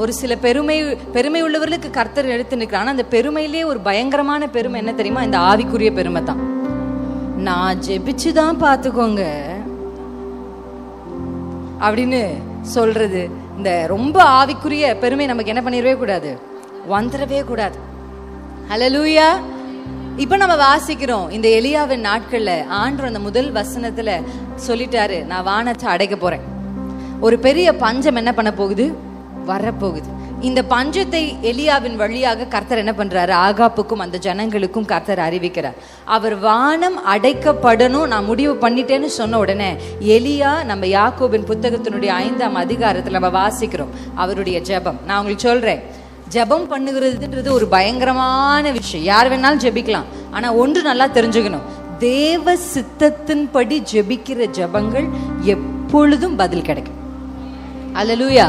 ஒரு சில பெருமை உள்ளவர்களுக்கு கர்த்தர் எடுத்து நிற்கிறான். அந்த பெருமையிலேயே ஒரு பயங்கரமான பெருமை என்ன தெரியுமா? இந்த ஆவிக்குரிய பெருமை தான். நான் ஜெபிச்சுதான் பாத்துக்கோங்க அப்படின்னு சொல்றது. இந்த ரொம்ப ஆவிக்குரிய பெருமை நமக்கு என்ன பண்ணிடவே கூடாது, வந்துடவே கூடாது. ஹல்லேலூயா. இப்ப நம்ம வாசிக்கிறோம், இந்த எலியாவின் நாட்கள்ல ஆண்டவர் அந்த முதல் வசனத்துல சொல்லிட்டாரு, நான் வானத்தை அடைக்க போறேன். ஒரு பெரிய பஞ்சம் என்ன பண்ண போகுது, வரப்போகுது. இந்த பஞ்சத்தை எலியாவின் வழியாக கர்த்தர் என்ன பண்றாரு, ஆகாப்புக்கும் அந்த ஜனங்களுக்கும் கர்த்தர் அறிவிக்கிறார். அவர் வானம் அடைக்கப்படணும் நான் முடிவு பண்ணிட்டேன்னு சொன்ன உடனே எலியா, நம்ம யாக்கோபின் புத்தகத்தினுடைய 5ஆம் அதிகாரத்துல நம்ம வாசிக்கிறோம் அவருடைய ஜெபம். நான் உங்களுக்கு சொல்றேன், ஜெபம் பண்ணுகிறதுன்றது ஒரு பயங்கரமான விஷயம். யார் வேணாலும் ஜெபிக்கலாம். ஆனா ஒன்று நல்லா தெரிஞ்சுக்கணும், தேவ சித்தத்தின்படி ஜெபிக்கிற ஜெபங்கள் எப்பொழுதும் பதில் கிடைக்கும். அல்லேலூயா.